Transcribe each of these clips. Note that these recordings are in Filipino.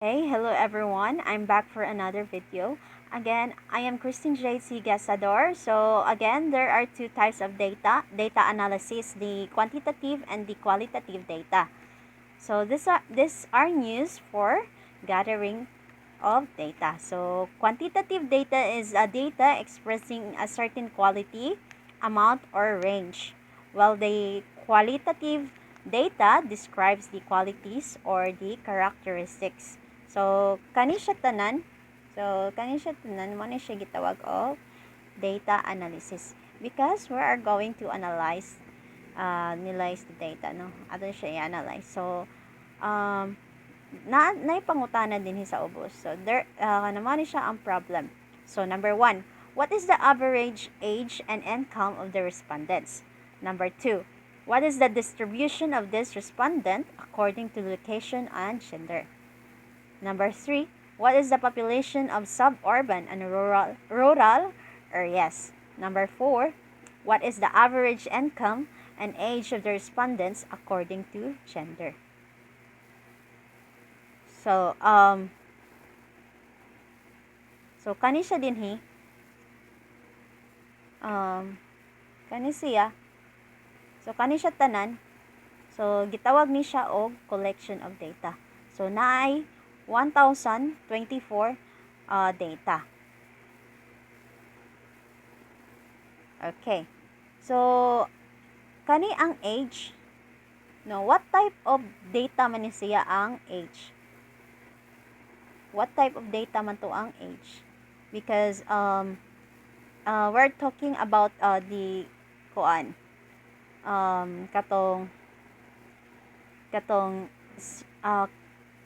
Hey, hello everyone. I'm back for another video. Again, I am Christine J. Gasador. So again, there are two types of data analysis, the quantitative and the qualitative data. So these are news for gathering of data. So quantitative data is a data expressing a certain quality, amount, or range, while the qualitative data describes the qualities or the characteristics. So kani siya tanan mo na siya gitawag og data analysis because we are going to analyze the data, no? Ato siya i-analyze. So um naipangutana din sa ubos. So, naman siya ang problem. So, number 1, what is the average age and income of the respondents? Number 2, what is the distribution of this respondent according to location and gender? Number 3, what is the population of suburban and rural areas? Number 4, what is the average income and age of the respondents according to gender? So, kani siya dinhi, kani siya, so kani siya tanan, so gitawag ni siya og collection of data. So, naay 1,024 data. Okay. So, kani ang age, no, what type of data man ni siya ang age? What type of data man to ang age? Because we're talking about the kuan katong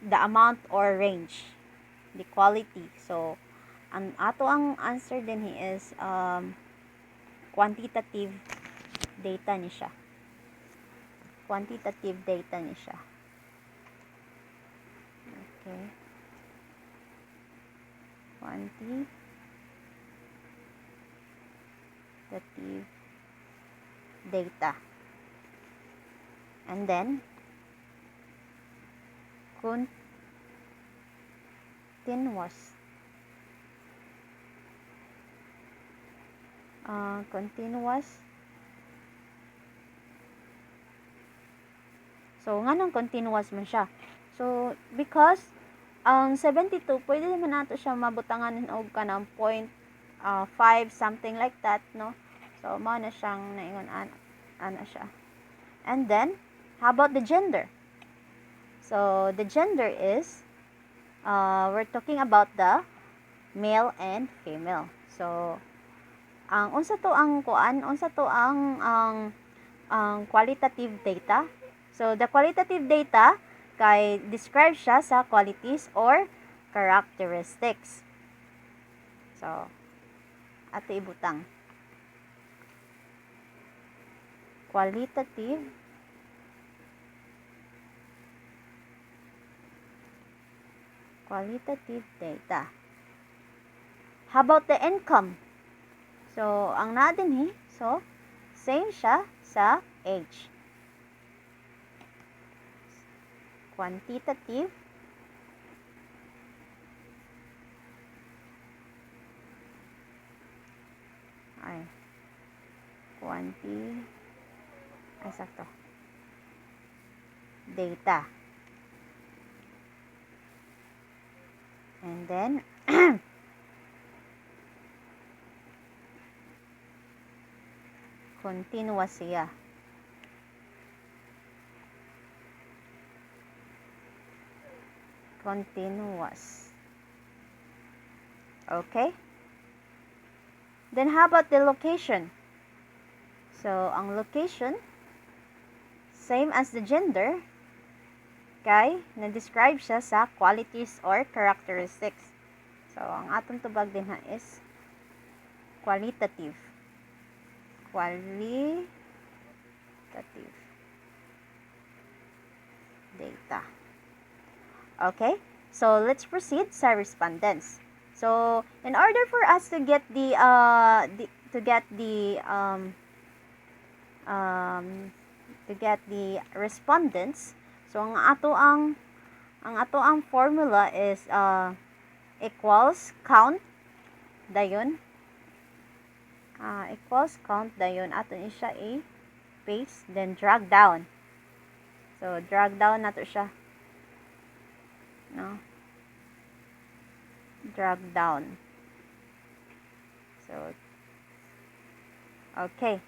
the amount or range, the quality. So ang ato ang answer din is quantitative data ni siya. Quantitative data ni siya. Okay. Quantitative data. And then continuous. So nganong continuous man siya? So because ang 72 pwede naman nato siya mabutangan og kanang 0.5 something like that, no? So mao na siyang naingon ana siya. And then how about the gender? So the gender is we're talking about the male and female. So ang unsa to ang qualitative data. So the qualitative data kay describe siya sa qualities or characteristics. So ato ibutang qualitative data. How about the income? So ang naa dinhi, so same siya sa age. Quantitative sakto. Data. And then continuous siya. Continuous. Okay? Then how about the location? So, ang location, same as the gender, kay na-describe siya sa qualities or characteristics. So, ang atong tubag din ha is qualitative data. Okay? So, let's proceed sa respondents. So, in order for us to get the respondents, so ang ang ato ang formula is equals count dayon. Equals count dayon ato ni siya i-paste, then drag down. So drag down nato siya. No? Drag down. So okay.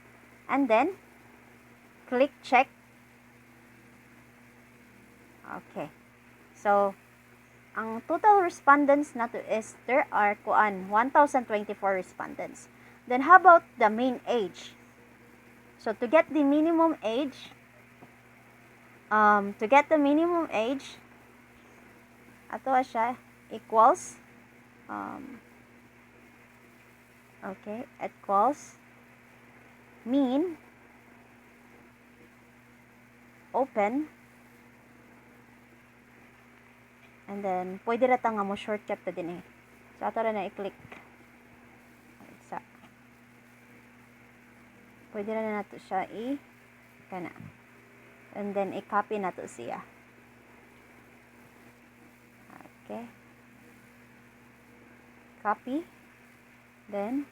And then click check. Okay. So ang total respondents nato is there are 1,024 respondents. Then how about the mean age? So to get the minimum age, ato siya equals equals mean open, and then pwede ra ta nga mo shortcut ta din so ato ra na i-click pwede ra na nato siya kana, and then i-copy nato siya. Okay, copy, then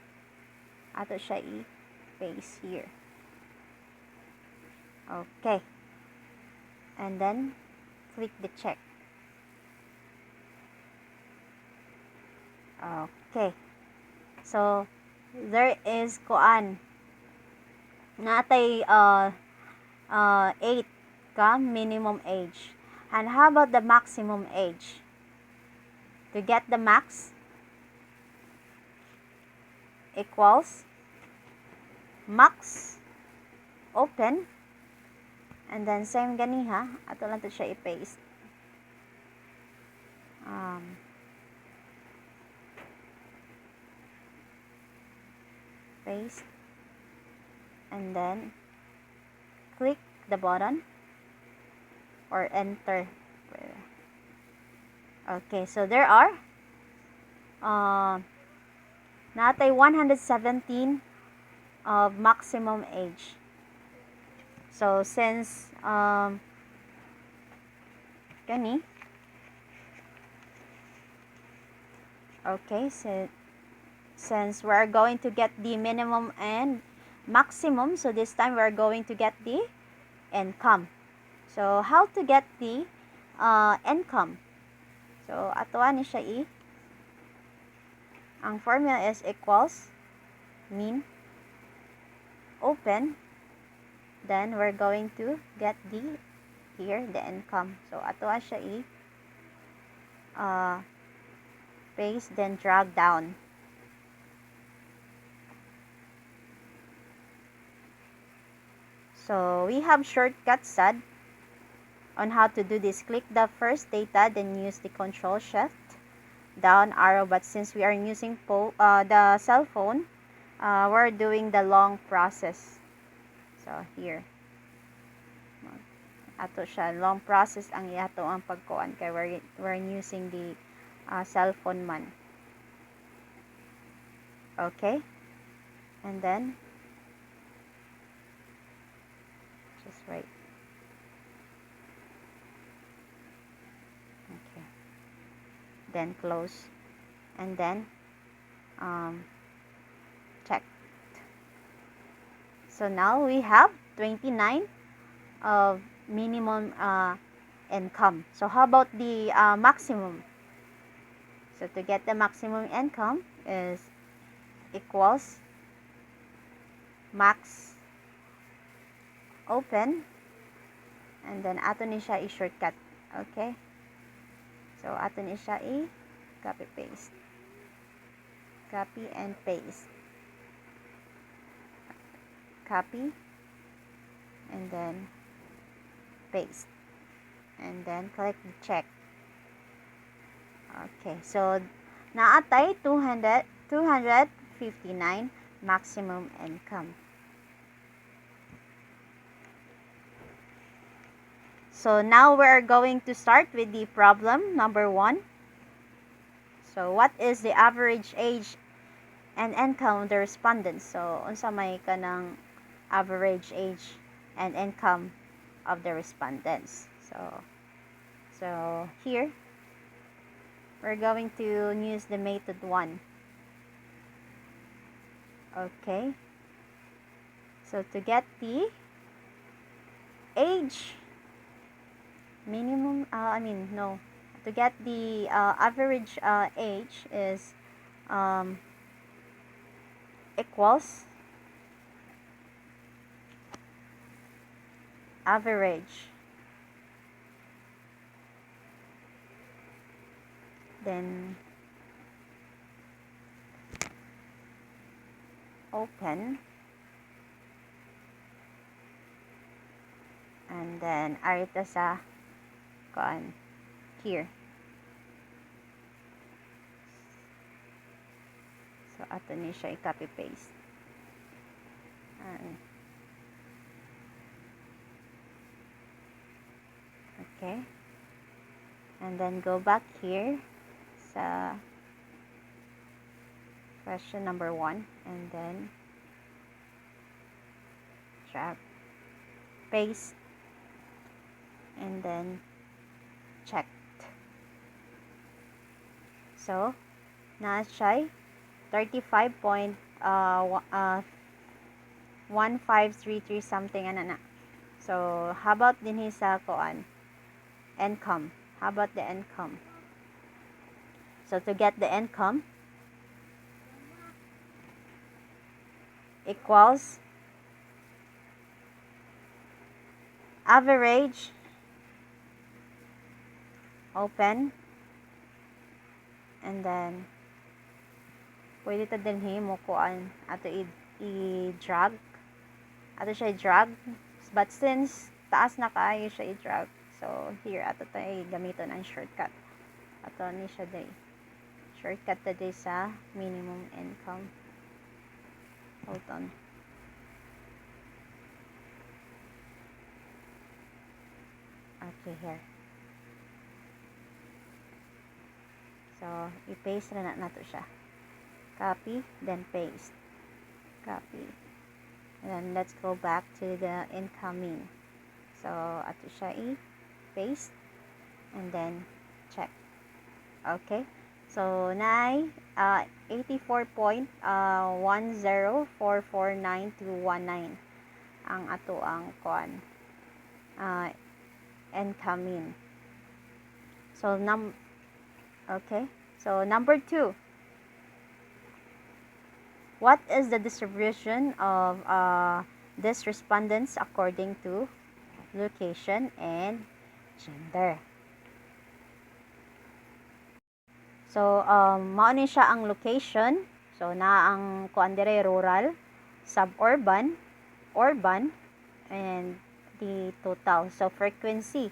ato siya i-paste here. Okay, and then click the check. Okay, so there is natay 8 ka minimum age. And how about the maximum age? To get the max, equals max open, and then same ganiha ato lang to siya i-paste. Paste, and then click the button or enter. Okay, so there are natay 117 of maximum age. So since okay, so since we're going to get the minimum and maximum, so this time we're going to get the income. So how to get the income? So atoa ni siya ang formula is equals mean open, then we're going to get the income. So atoa siya paste, then drag down. So we have shortcuts sad on how to do this. Click the first data, then use the control shift down arrow, but since we are using the cell phone, we're doing the long process. So here ato siya long process ang iato ang pagkuan kay we're using the cell phone man. Okay, and then just wait. Okay, then close, and then check. So now we have 29 of minimum income. So how about the maximum? So to get the maximum income is equals max open, and then ato ni siya i-shortcut. Okay, so ato ni siya i-copy paste, copy and paste, copy and then paste, and then click the check. Okay, so naatay 259 maximum income. So now we're going to start with the problem number 1. So what is the average age and income of the respondents? So unsa may kanang average age and income of the respondents. So So here we're going to use the method 1. Okay, so to get the age minimum, no, to get the average age is equals average, then open, and then arita sa kuan here. So ato ni siya i-copy paste. And okay. And then go back here sa question number 1 and then drag, paste, and then checked. So, na siya 35.1533 something na. So, how about din sa kuan income? How about the income? So, to get the income equals average, open, and then pwede ta din mo kuan ato i-drag. Ato siya i-drag, but since taas na kaayo siya i-drag, so here ato tayo gamiton ang shortcut. Ato ni siya day shortcut ta day sa minimum income. Hold on. Okay, here. So, i-paste na nato siya. Copy, then paste. Copy. And then, let's go back to the incoming. So, ato siya i-paste. And then, check. Okay. So, 84.10449.219 ang ato ang kuan incoming. So, okay. So, number 2. What is the distribution of these respondents according to location and gender? So, mao ni siya ang location. So, na ang kuan dire rural, suburban, urban, and the total. So, frequency,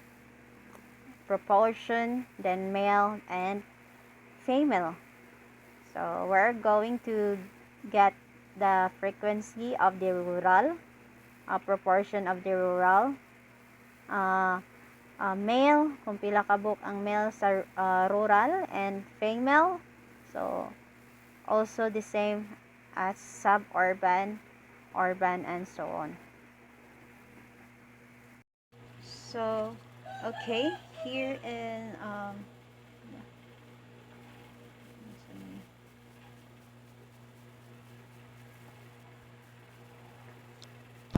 proportion, then male and female. So, we're going to get the frequency of the rural, proportion of the rural, male, kung pila kabuk ang male sa rural, and female. So, also the same as suburban, urban, and so on. So, okay, here in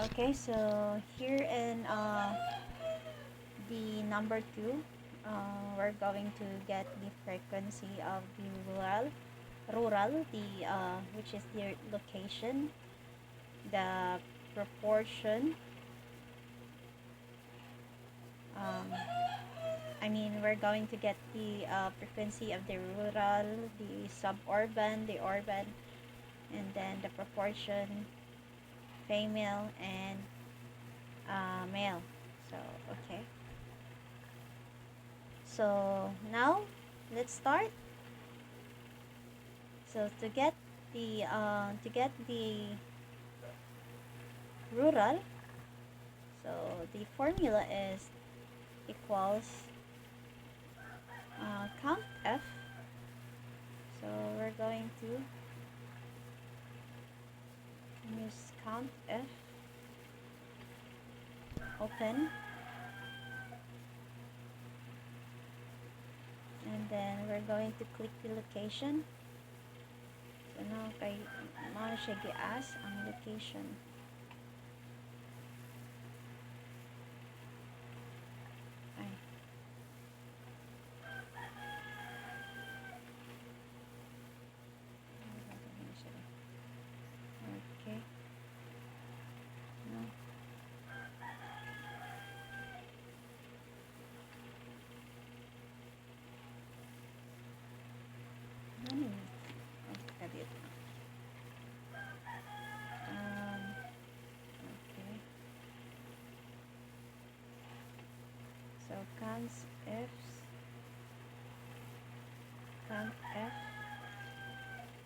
okay, so here in the number 2, we're going to get the frequency of the rural, the which is the location, the proportion, we're going to get the frequency of the rural, the suburban, the urban, and then the proportion, female and male. So, okay. So, now, let's start. So, to get the rural, so the formula is equals count F. So, we're going to use count F, open, we're going to click the location. So now kay mao siya gias ang location. Ay. Okay. No. Ano yun? Okay, dito. Okay. So, cons F,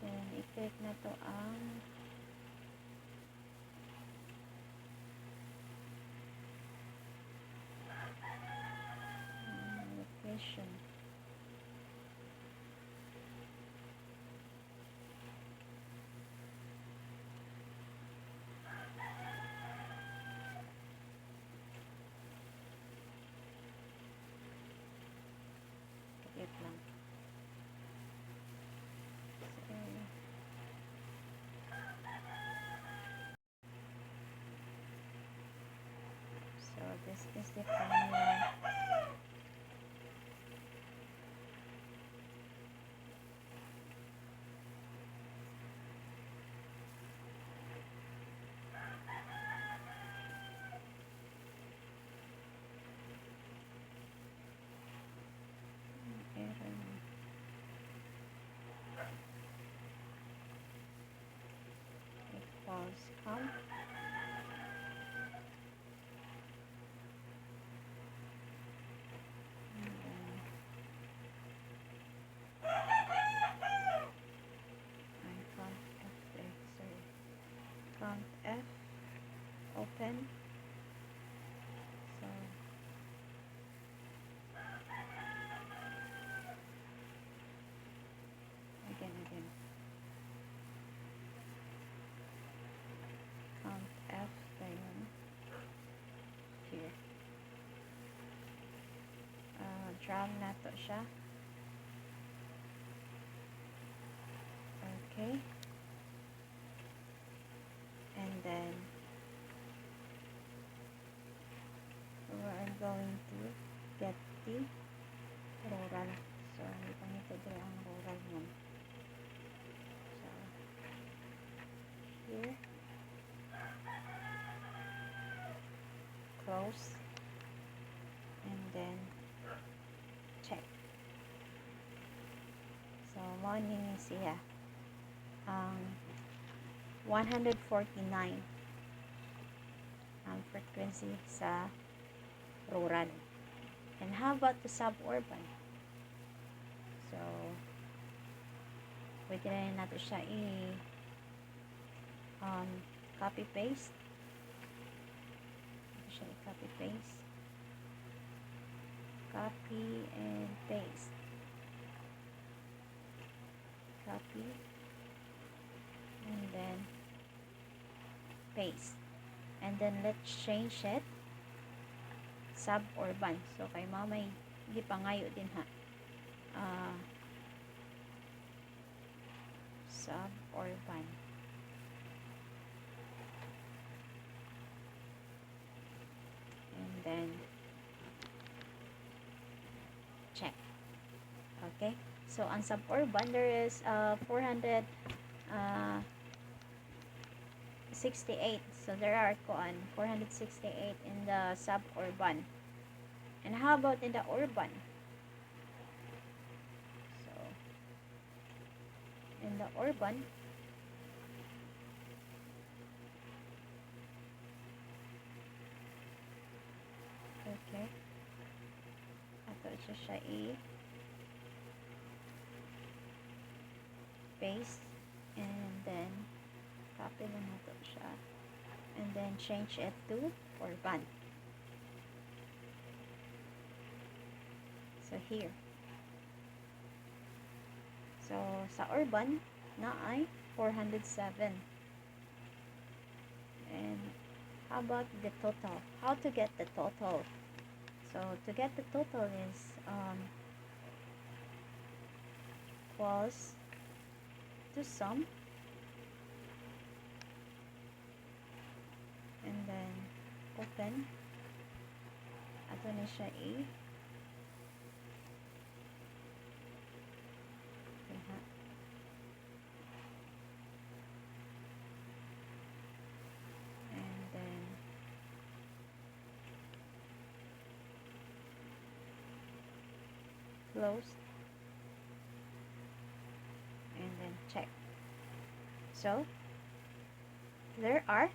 then i-click na to ang location. Wait lang. So this is the formula. Error. Equals count. Count F, open. So again. Count F ngayon. Here. Drag na to siya. Okay. And then we're going to get the rural. So, ipangito dito ang rural mo. So, here. Close. And then check. So, morning siya. 149 ang frequency sa rural. And how about the suburban? So, pwede na natin siya copy paste. Pwede siya i-copy paste. Copy and paste. Copy. And then paste. And then let's change it suburban. So kay mamay gipangayo din ha. Suburban. And then check. Okay? So on suburban there is 468. So there are 468 in the suburban. And how about in the urban? So in the urban, okay, ato siya paste and then copy na nato siya and then change it to urban. So here. So sa urban na ay 407. And how about the total? How to get the total? So to get the total is equals to sum, and then open. Ato na siya A. Okay, ha? And then close, and then check. So there are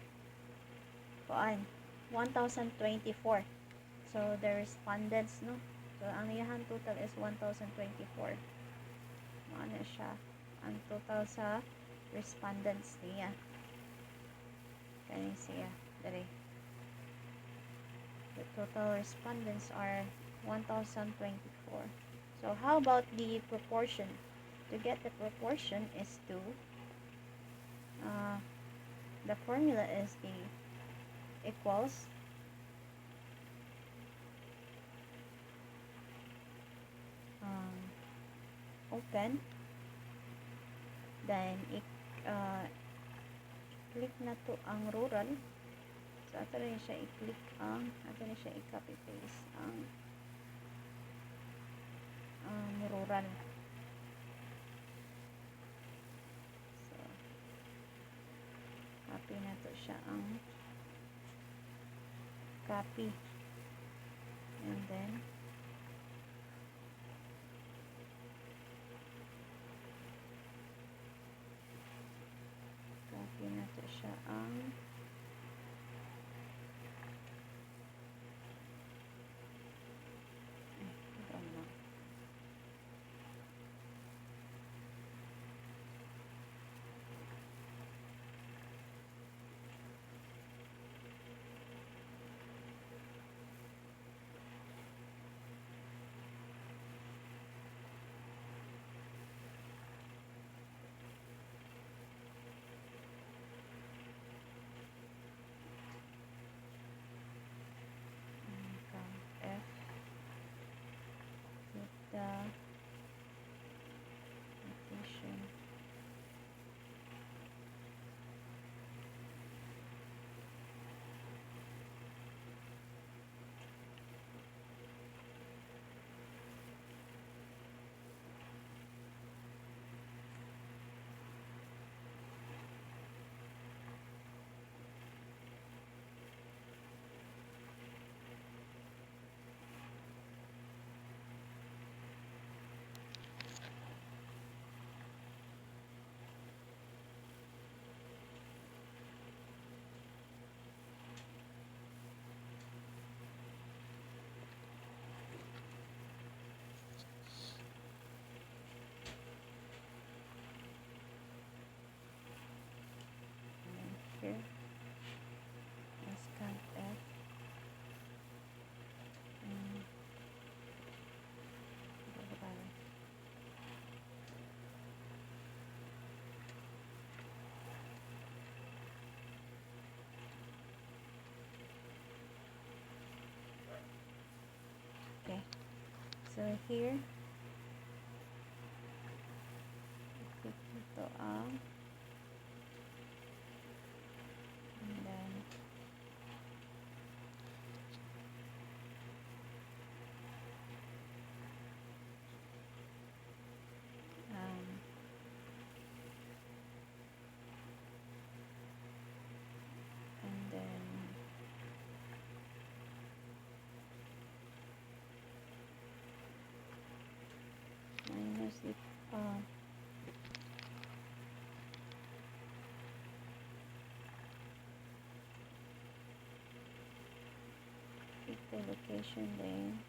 1024. So the respondents, no? So ang iyahan total is 1024. Ano siya? Ang total sa respondents niya. Kaya siya. Dali. The total respondents are 1024. So how about the proportion? To get the proportion is to the formula is the equals open, then i-click na to ang rural. So ato rin siya i-click ato rin siya i-copy paste ang rural. So copy na to siya ang copy, and then copy na to siya ang F with the notation. Here, let's count F, and okay. So here, click ito and then and then minus the the location, then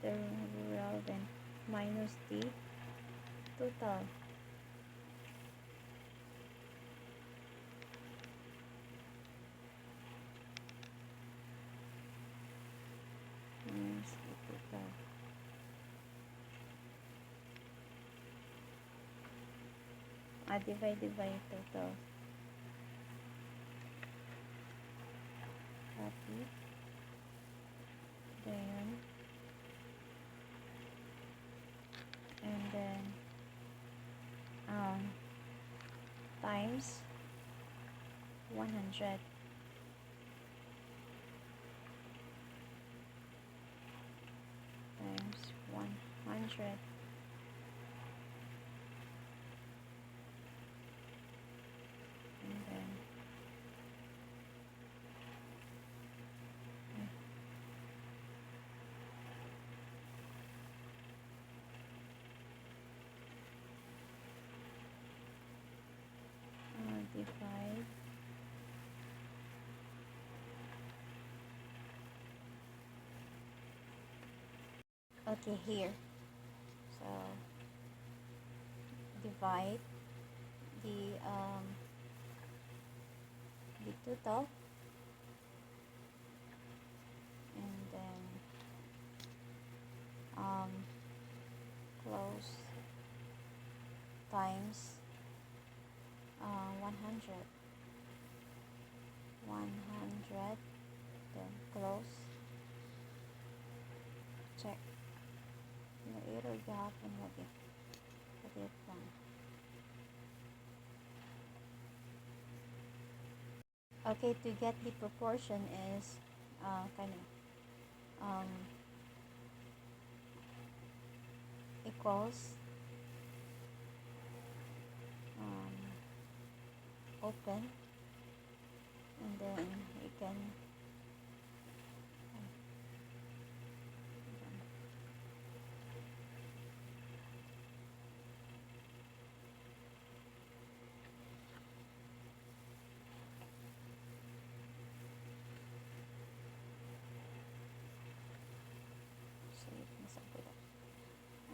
the rural, then minus the total. Minus the total. Divided by total. Copy. Then and then times 100 times 100 and then divide here, so divide the total, and then close times 100, then close, check. Na-error gahapon lagi. Patit lang. Okay, to get the proportion is equals open, and then you can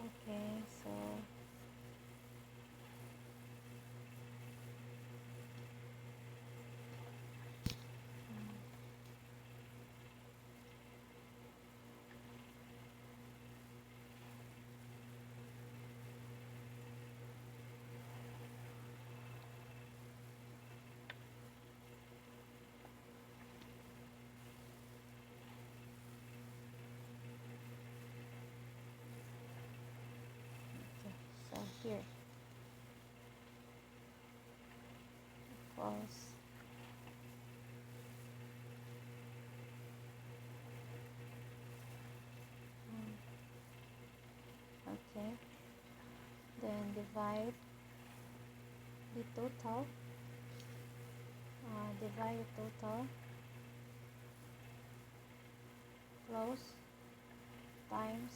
okay, so here equals okay, then divide the total, close times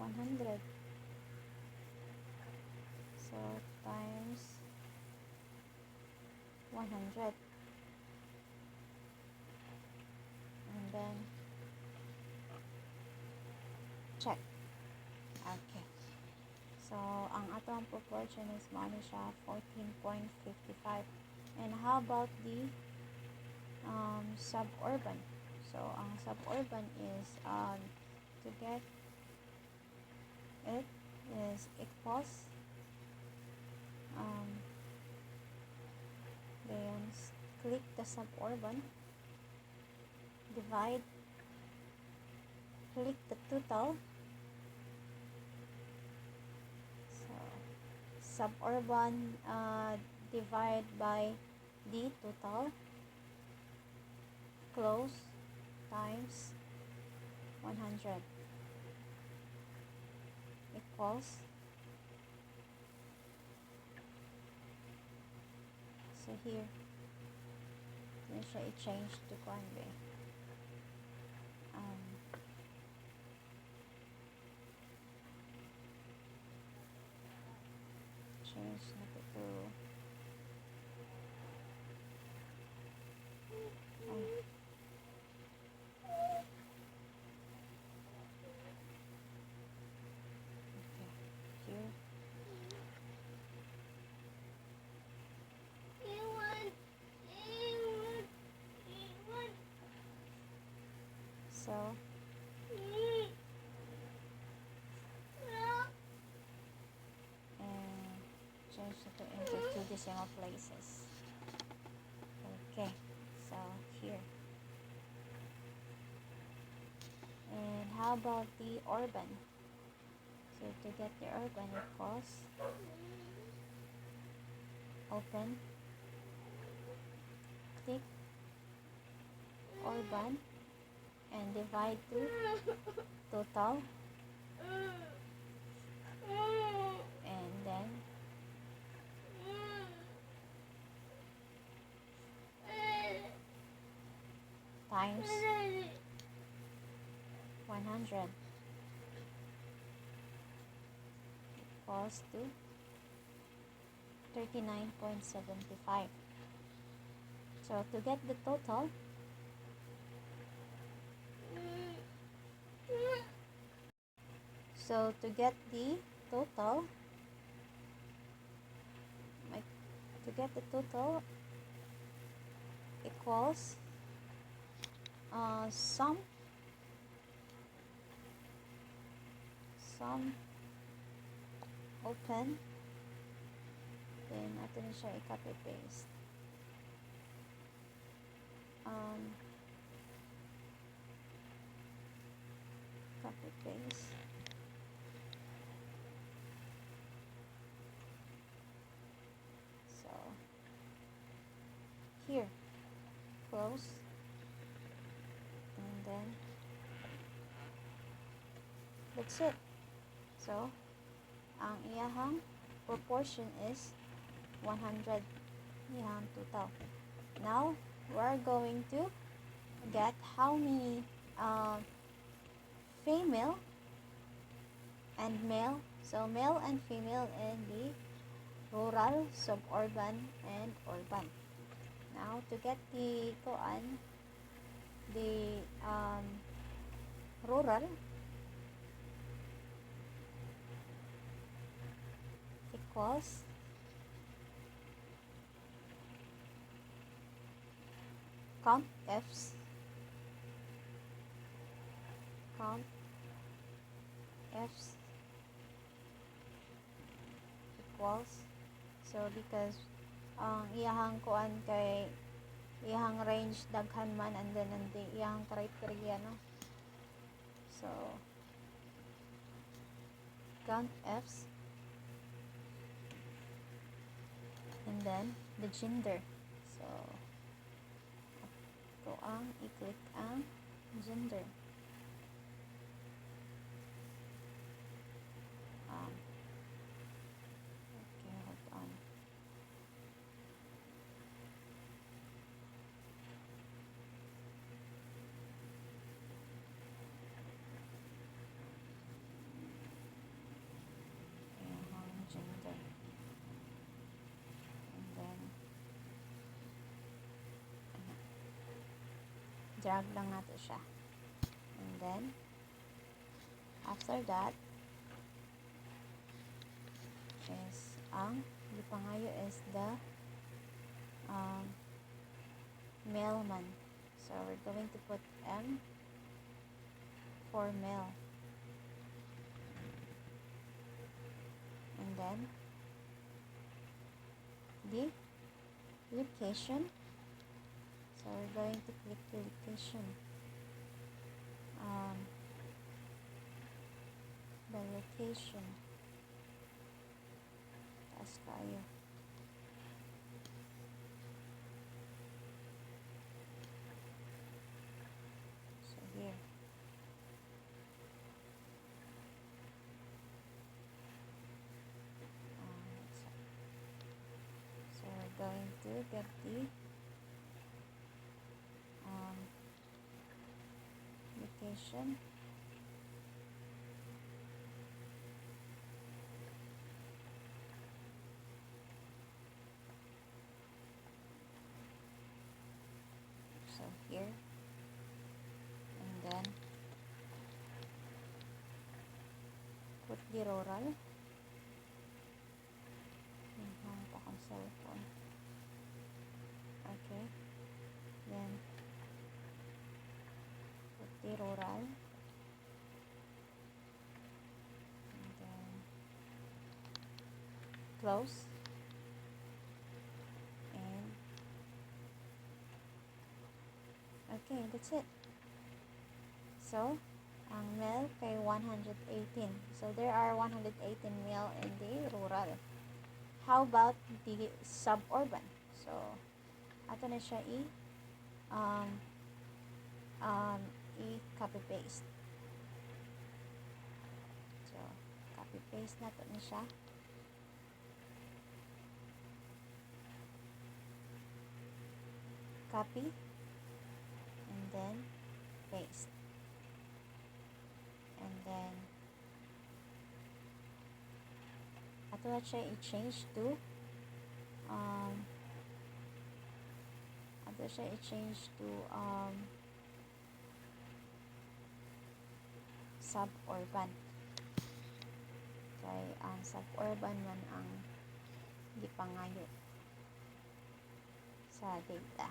100, so times 100, and then check. Okay, so ang atong proportion is mano siya 14.55. And how about the suburban? So ang suburban is to get it is equals then click the suburban, divide, click the total, so suburban divide by the total, close times 100 equals, so here yun siya i-change to Conway. Change na to here. So and change it into two decimal places. Okay, so here. And how about the urban? So to get the urban equals open, click urban, and divide to total, and then times 100 equals to 39.75. So to get the total, equals sum open, then ato na siya i-copy paste, copy paste, so here close, and then that's it. So ang iyahang proportion is 100, iyahang total. Now we're going to get how many female and male, so male and female in the rural, suburban, and urban. Now to get the rural equals count F's equals, so because ang iyahang kuan kay iyahang range daghan man, and then iyahang criteria, no? So count F's, and then the gender. So ito ang i-click ang gender. Okay, hold on. Gender. And then drag lang natin siya. And then after that is ang lipangayo is the mailman. So we're going to put M for mail. And then the location. So we're going to click the location. The location. Taas kayo. So here. So we're going to get the location. So here, and then put the rural. Hang pa kang cellphone. Okay, then put the rural, and then close, and okay, that's it. So Ang male kay 118. So, there are 118 male in the rural. How about the suburban? So, ato na siya um, i-copy paste. So, copy paste na to na siya. Copy and then paste. And then ato na siya i-change to suburban. Kay ang suburban man ang gipangayo sa data.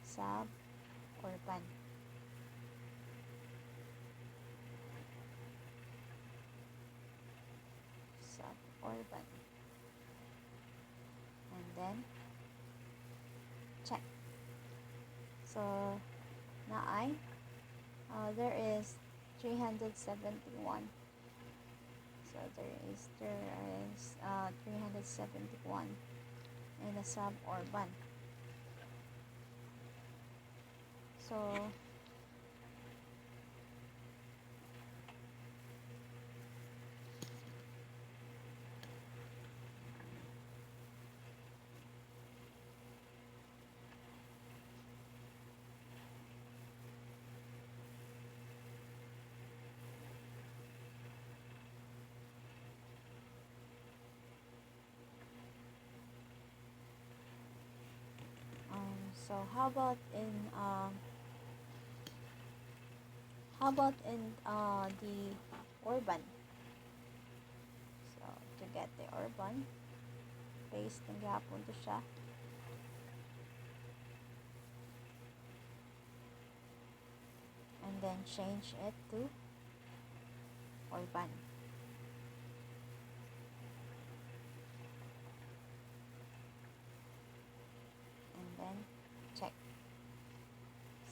Suburban. Suburban. And then check. So na there is 371. So there is 371 in the suburban. So how about in the urban? So to get the urban, paste ng gihapon to siya. And then change it to urban. And then check.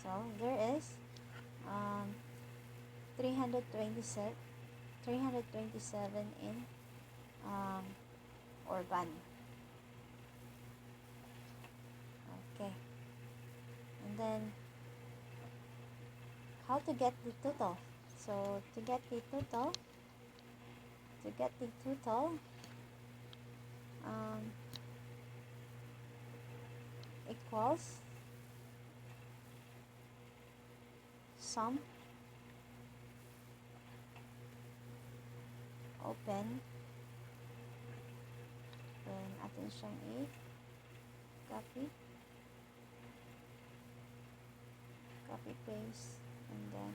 So there is 327 in urban. Okay. And then how to get the total? So to get the total equals sum open, then atin siyang copy paste, and then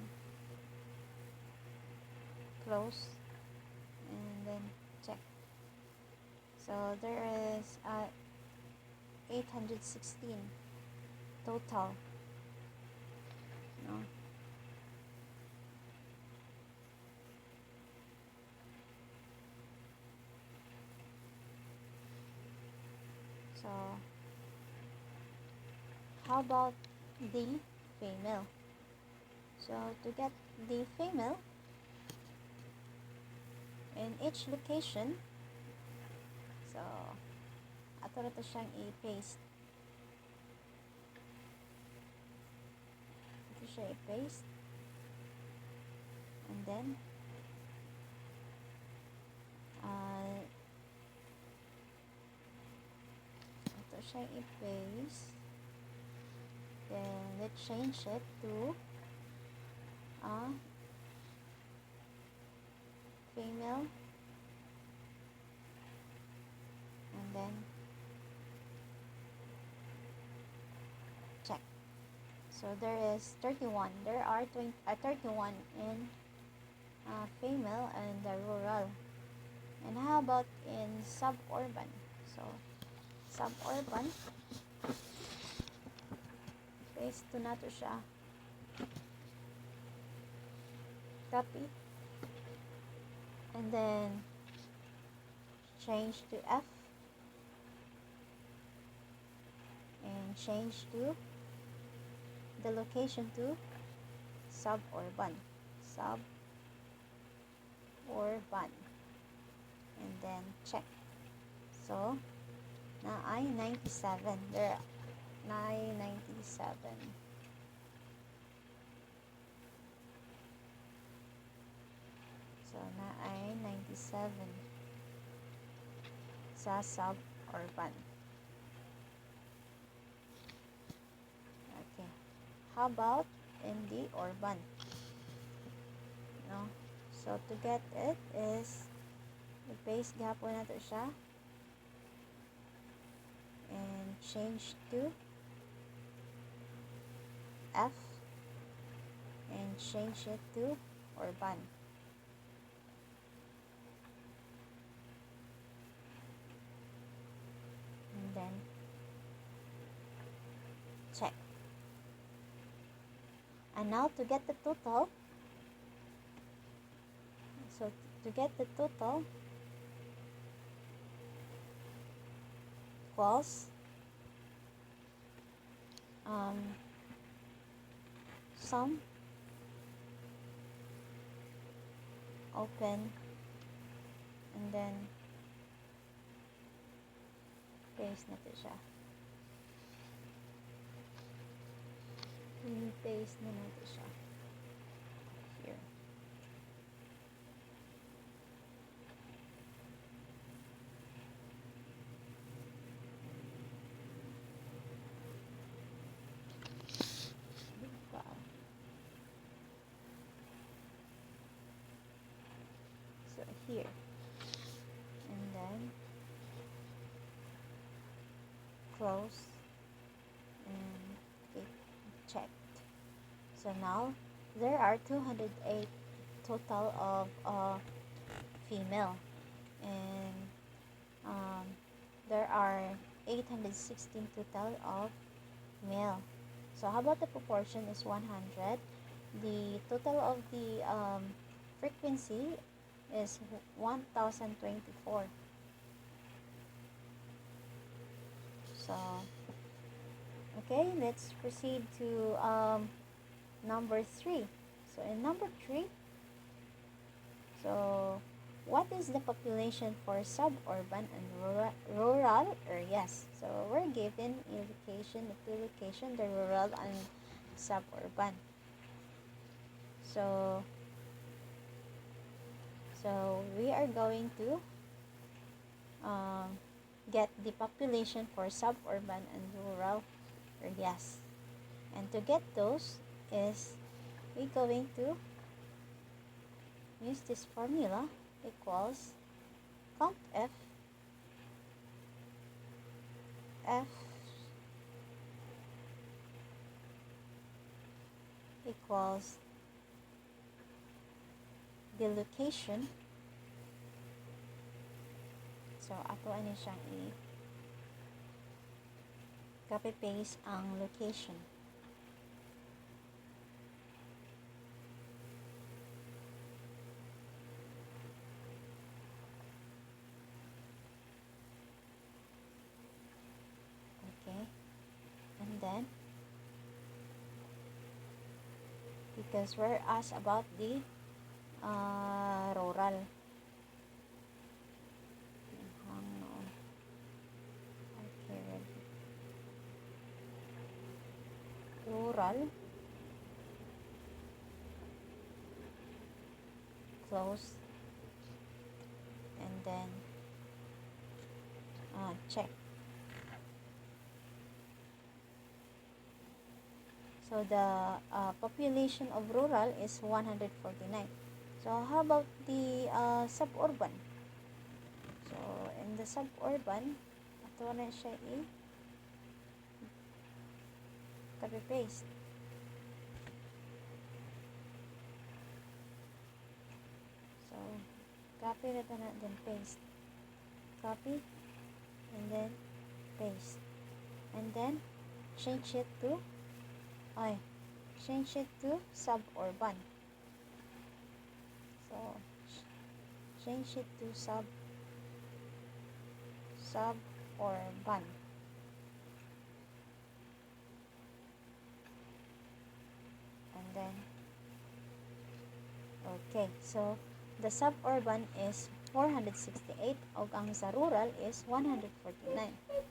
close, and then check. So there is 816 total, no? So how about the female? So to get the female in each location, so ato na to siyang i-paste. Ito siya i-paste, and then ito siya i-paste, then let's change it to female, and then check. So there is 31. There are 31 in female and the rural. And how about in suburban? So suburban, paste to nato siya, copy, and then change to F, and change to the location to suburban. suburban. And then check. So, na ay 97. There, na ay 97. So, na ay 97 sa suburban. Okay. How about in the urban? No? So, to get it is i-paste gapon nato siya and change to F and change it to urban. And then check. And now to get the total, so to get the total equals sum open and then paste na to siya. Paste na natin siya here. So here, and then close and it checked. So now there are 208 total of female, and there are 816 total of male. So how about the proportion is 100? The total of the frequency is 1024. So okay, let's proceed to number 3. So in number 3, so what is the population for suburban and rural areas? So we're given a location, the two location, the rural and suburban. So we are going to get the population for suburban and rural areas. And to get those is we're going to use this formula equals count F equals the location. So ato ano siyang copy paste ang location. Okay, and then because we're asked about the rural. Rural, close, and then check. So the population of rural is 149. So how about the suburban? So in the suburban, ito na siya copy paste. So copy na ito na, then paste. Copy and then paste, and then change it to suburban. So change it to suburban. And then Okay, so the suburban is 468 ug ang sa rural is 149.